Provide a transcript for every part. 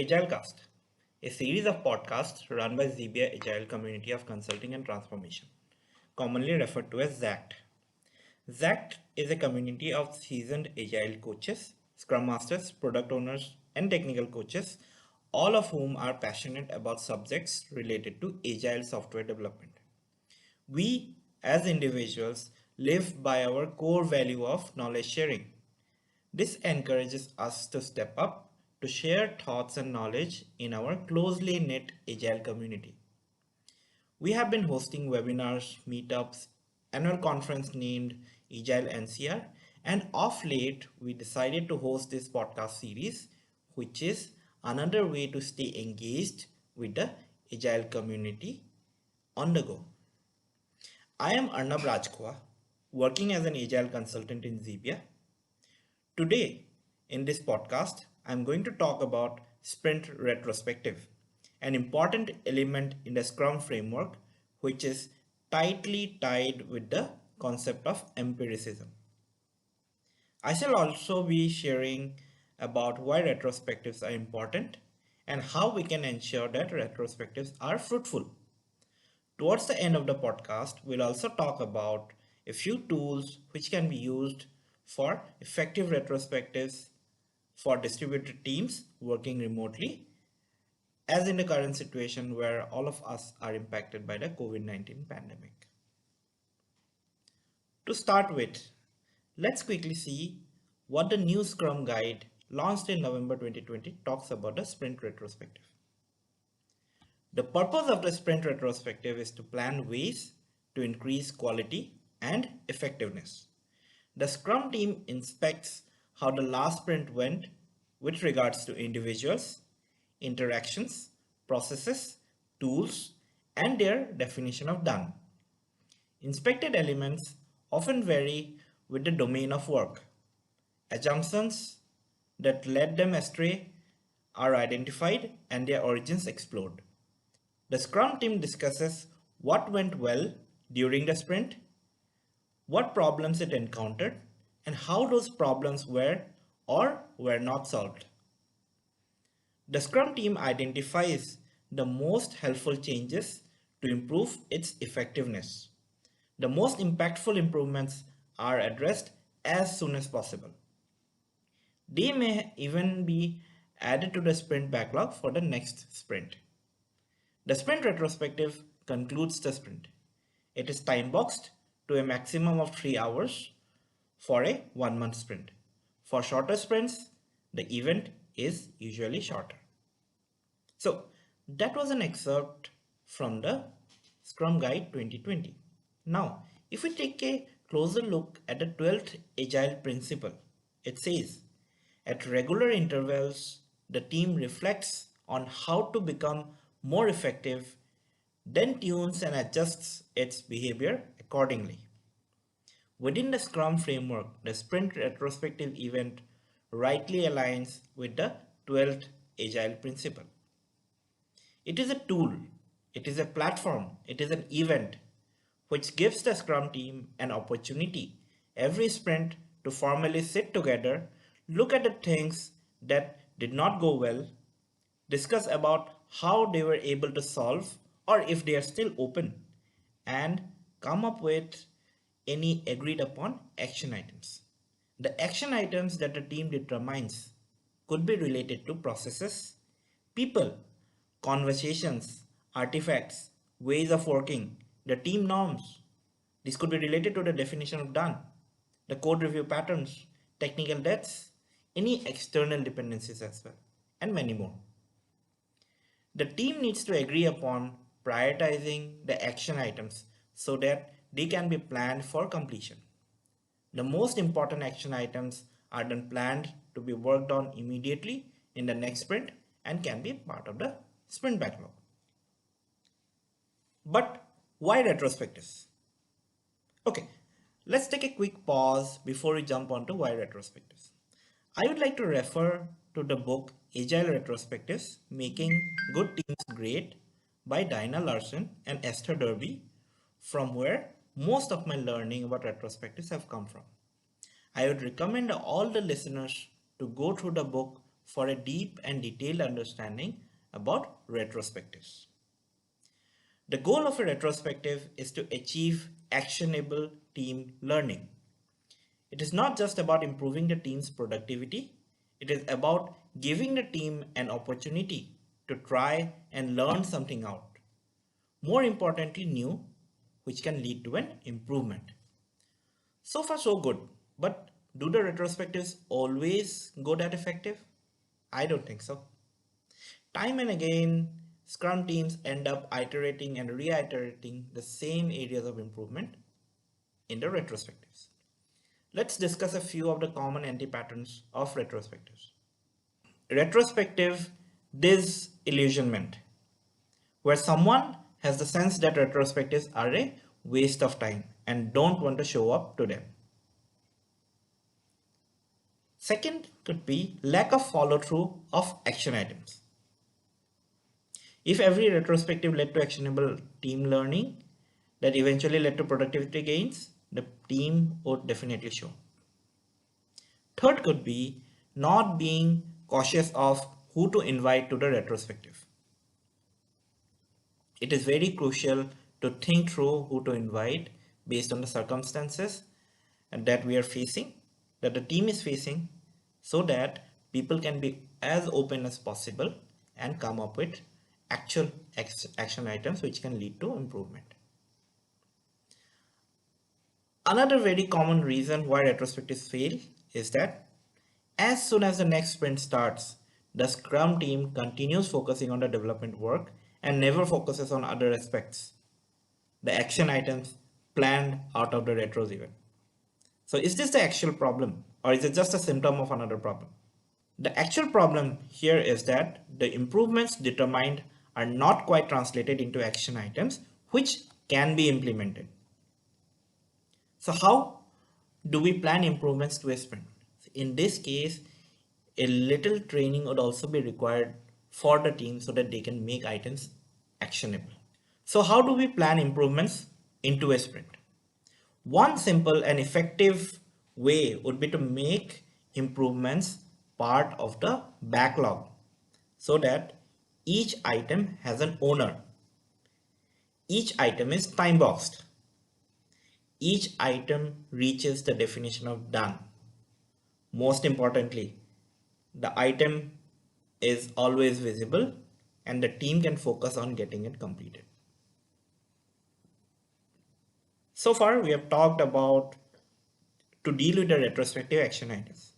AgileCast, a series of podcasts run by ZBA Agile Community of Consulting and Transformation, commonly referred to as ZACT. ZACT is a community of seasoned Agile coaches, Scrum Masters, product owners, and technical coaches, all of whom are passionate about subjects related to Agile software development. We, as individuals, live by our core value of knowledge sharing. This encourages us to step up to share thoughts and knowledge in our closely knit Agile community. We have been hosting webinars, meetups, annual conference named Agile NCR, and of late we decided to host this podcast series, which is another way to stay engaged with the Agile community on the go. I am Arnab Rajkhowa, working as an Agile consultant in Zebia. Today, in this podcast, I'm going to talk about sprint retrospective, an important element in the Scrum framework, which is tightly tied with the concept of empiricism. I shall also be sharing about why retrospectives are important and how we can ensure that retrospectives are fruitful. Towards the end of the podcast, we'll also talk about a few tools which can be used for effective retrospectives for distributed teams working remotely, as in the current situation where all of us are impacted by the COVID-19 pandemic. To start with, let's quickly see what the new Scrum guide launched in November 2020 talks about the sprint retrospective. The purpose of the sprint retrospective is to plan ways to increase quality and effectiveness. The Scrum team inspects how the last sprint went with regards to individuals, interactions, processes, tools, and their definition of done. Inspected elements often vary with the domain of work. Assumptions that led them astray are identified and their origins explored. The Scrum team discusses what went well during the sprint, what problems it encountered, and how those problems were or were not solved. The Scrum team identifies the most helpful changes to improve its effectiveness. The most impactful improvements are addressed as soon as possible. They may even be added to the sprint backlog for the next sprint. The sprint retrospective concludes the sprint. It is time boxed to a maximum of 3 hours for a 1 month sprint. For shorter sprints, the event is usually shorter. So that was an excerpt from the Scrum Guide 2020. Now, if we take a closer look at the 12th Agile principle, it says, at regular intervals, the team reflects on how to become more effective, then tunes and adjusts its behavior accordingly. Within the Scrum framework, the sprint retrospective event rightly aligns with the 12th Agile principle. It is a tool, it is a platform, it is an event which gives the Scrum team an opportunity every sprint to formally sit together, look at the things that did not go well, discuss about how they were able to solve or if they are still open, and come up with any agreed upon action items. The action items that the team determines could be related to processes, people, conversations, artifacts, ways of working, the team norms. This could be related to the definition of done, the code review patterns, technical debts, any external dependencies as well, and many more. The team needs to agree upon prioritizing the action items so that they can be planned for completion. The most important action items are then planned to be worked on immediately in the next sprint and can be part of the sprint backlog. But why retrospectives? Okay, let's take a quick pause before we jump onto why retrospectives. I would like to refer to the book Agile Retrospectives, Making Good Teams Great by Dinah Larson and Esther Derby, from where most of my learning about retrospectives have come from. I would recommend all the listeners to go through the book for a deep and detailed understanding about retrospectives. The goal of a retrospective is to achieve actionable team learning. It is not just about improving the team's productivity, it is about giving the team an opportunity to try and learn something out. More importantly, new, which can lead to an improvement. So far, so good. But do the retrospectives always go that effective? I don't think so. Time and again, Scrum teams end up iterating and reiterating the same areas of improvement in the retrospectives. Let's discuss a few of the common anti-patterns of retrospectives. Retrospective disillusionment, where someone has the sense that retrospectives are a waste of time and don't want to show up to them. Second could be lack of follow-through of action items. If every retrospective led to actionable team learning that eventually led to productivity gains, the team would definitely show. Third could be not being cautious of who to invite to the retrospective. It is very crucial to think through who to invite based on the circumstances that we are facing, that the team is facing, so that people can be as open as possible and come up with actual action items which can lead to improvement. Another very common reason why retrospectives fail is that as soon as the next sprint starts, the Scrum team continues focusing on the development work and never focuses on other aspects, the action items planned out of the retros event. So is this the actual problem, or is it just a symptom of another problem? The actual problem here is that the improvements determined are not quite translated into action items which can be implemented. So how do we plan improvements to a sprint? In this case, a little training would also be required for the team so that they can make items actionable. So how do we plan improvements into a sprint? One simple and effective way would be to make improvements part of the backlog so that each item has an owner. Each item is time boxed. Each item reaches the definition of done. Most importantly, the item is always visible and the team can focus on getting it completed. So far, we have talked about to deal with the retrospective action items.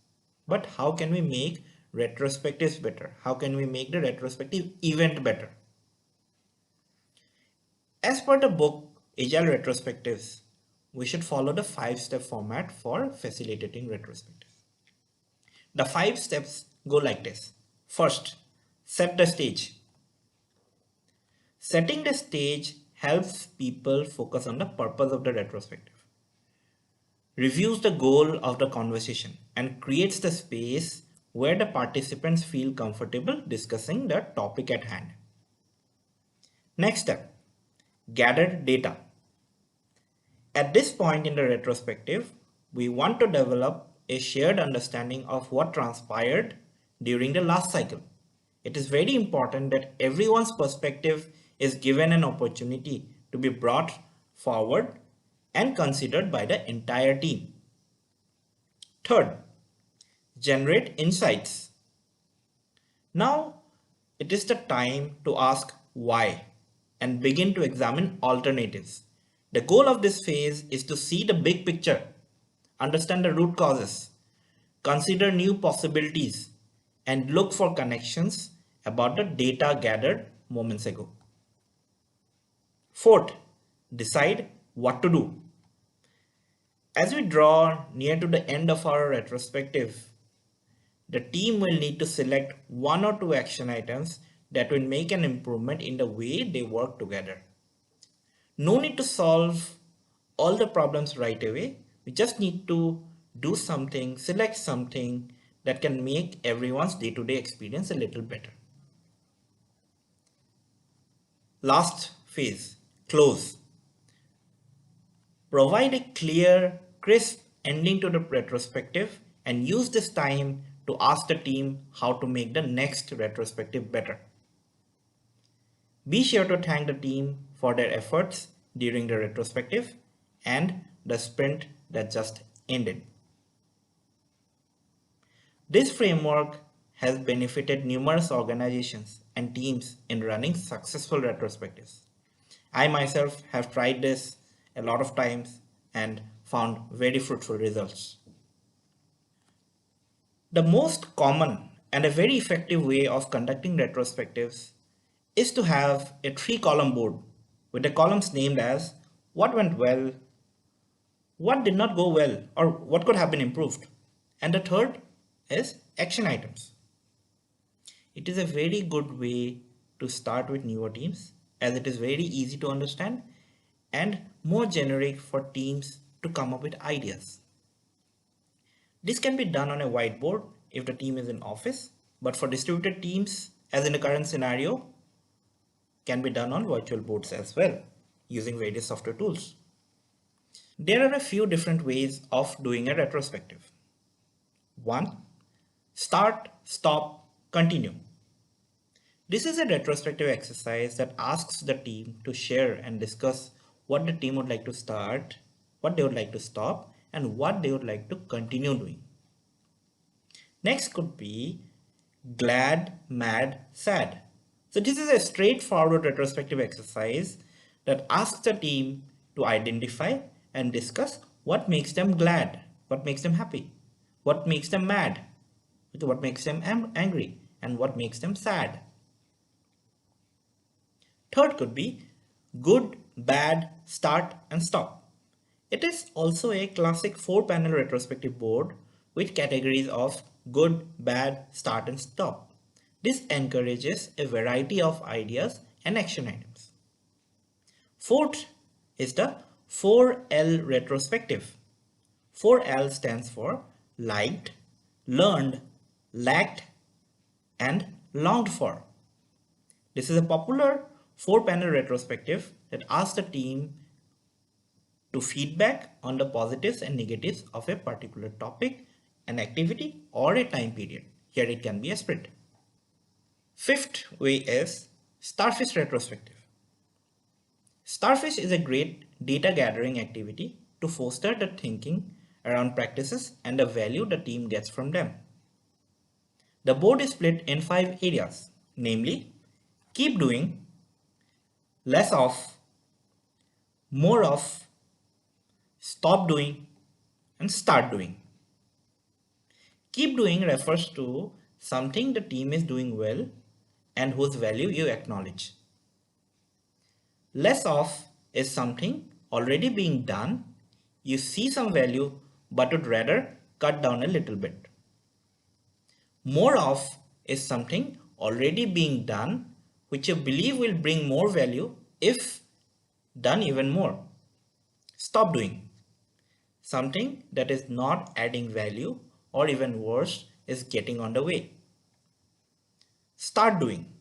But how can we make retrospectives better? How can we make the retrospective event better? As per the book Agile Retrospectives, we should follow the 5-step format for facilitating retrospectives. The 5 steps go like this. First, set the stage. Setting the stage helps people focus on the purpose of the retrospective, reviews the goal of the conversation, and creates the space where the participants feel comfortable discussing the topic at hand. Next step, gather data. At this point in the retrospective, we want to develop a shared understanding of what transpired during the last cycle. It is very important that everyone's perspective is given an opportunity to be brought forward and considered by the entire team. Third, generate insights. Now it is the time to ask why and begin to examine alternatives. The goal of this phase is to see the big picture, understand the root causes, consider new possibilities, and look for connections about the data gathered moments ago. Fourth, decide what to do. As we draw near to the end of our retrospective, the team will need to select 1 or 2 action items that will make an improvement in the way they work together. No need to solve all the problems right away. We just need to do something, select something that can make everyone's day-to-day experience a little better. Last phase, close. Provide a clear, crisp ending to the retrospective and use this time to ask the team how to make the next retrospective better. Be sure to thank the team for their efforts during the retrospective and the sprint that just ended. This framework has benefited numerous organizations and teams in running successful retrospectives. I myself have tried this a lot of times and found very fruitful results. The most common and a very effective way of conducting retrospectives is to have a three-column board with the columns named as what went well, what did not go well, or what could have been improved. And the third is action items. It is a very good way to start with newer teams as it is very easy to understand and more generic for teams to come up with ideas. This can be done on a whiteboard if the team is in office, but for distributed teams, as in the current scenario, can be done on virtual boards as well using various software tools. There are a few different ways of doing a retrospective. 1. Start, stop, continue. This is a retrospective exercise that asks the team to share and discuss what the team would like to start, what they would like to stop, and what they would like to continue doing. Next could be glad, mad, sad. So this is a straightforward retrospective exercise that asks the team to identify and discuss what makes them glad, what makes them happy, what makes them mad, what makes them angry, and what makes them sad. Third could be good, bad, start, and stop. It is also a classic 4-panel retrospective board with categories of good, bad, start, and stop. This encourages a variety of ideas and action items. Fourth is the 4L retrospective. 4L stands for liked, learned, lacked, and longed for. This is a popular 4-panel retrospective that asks the team to feedback on the positives and negatives of a particular topic, an activity, or a time period. Here it can be a sprint. Fifth way is Starfish retrospective. Starfish is a great data gathering activity to foster the thinking around practices and the value the team gets from them. The board is split in 5 areas, namely keep doing, less of, more of, stop doing, and start doing. Keep doing refers to something the team is doing well and whose value you acknowledge. Less of is something already being done, you see some value but would rather cut down a little bit. More of is something already being done which you believe will bring more value if done even more. Stop doing. Something that is not adding value or even worse is getting on the way. Start doing.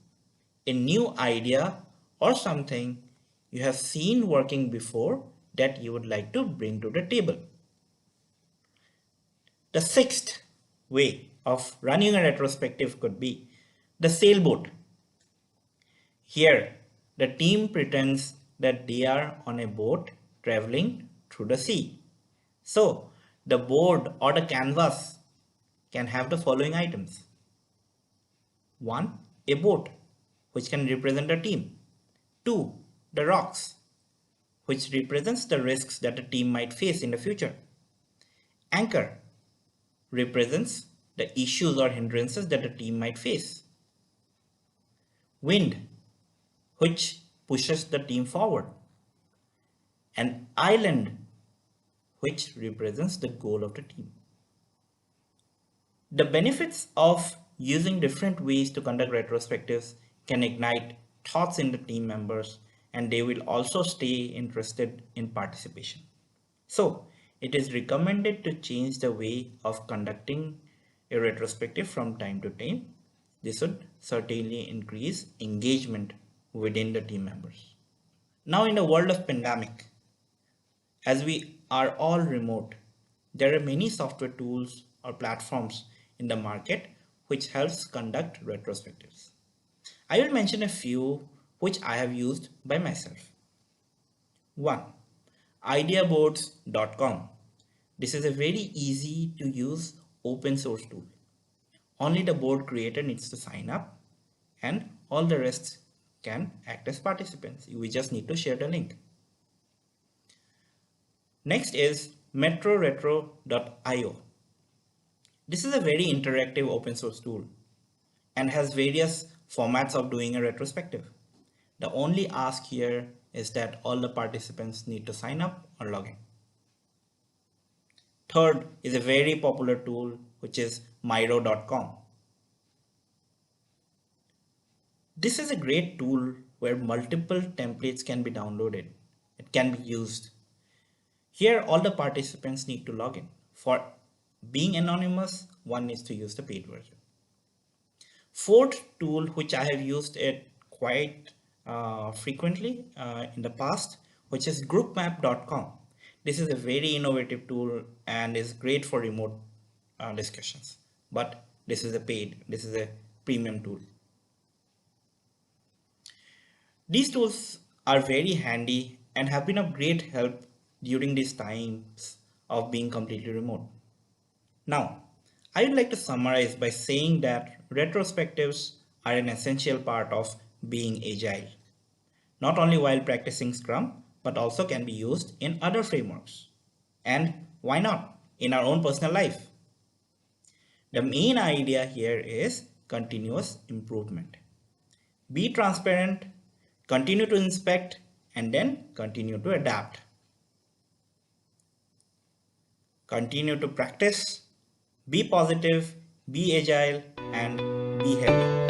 A new idea or something you have seen working before that you would like to bring to the table. The sixth way of running a retrospective could be the sailboat. Here, the team pretends that they are on a boat traveling through the sea. So, the board or the canvas can have the following items. 1. A boat, which can represent a team. 2. The rocks, which represents the risks that a team might face in the future. Anchor represents the issues or hindrances that a team might face. Wind, which pushes the team forward. And island, which represents the goal of the team. The benefits of using different ways to conduct retrospectives can ignite thoughts in the team members, and they will also stay interested in participation. So, it is recommended to change the way of conducting a retrospective from time to time. This would certainly increase engagement within the team members. Now, in the world of pandemic, as we are all remote, there are many software tools or platforms in the market which helps conduct retrospectives. I will mention a few which I have used by myself. 1. Ideaboards.com. This is a very easy to use open source tool. Only the board creator needs to sign up and all the rest can act as participants. We just need to share the link. Next is metroretro.io. This is a very interactive open source tool and has various formats of doing a retrospective. The only ask here is that all the participants need to sign up or log in. Third is a very popular tool which is miro.com. This is a great tool where multiple templates can be downloaded. It can be used. Here all the participants need to log in. For being anonymous, one needs to use the paid version. Fourth tool which I have used it quite frequently in the past, which is groupmap.com. This is a very innovative tool and is great for remote discussions, but this is a premium tool. These tools are very handy and have been of great help during these times of being completely remote. Now, I would like to summarize by saying that retrospectives are an essential part of being agile, not only while practicing Scrum, but also can be used in other frameworks. And why not in our own personal life? The main idea here is continuous improvement. Be transparent, continue to inspect, and then continue to adapt. Continue to practice, be positive, be agile, and be healthy.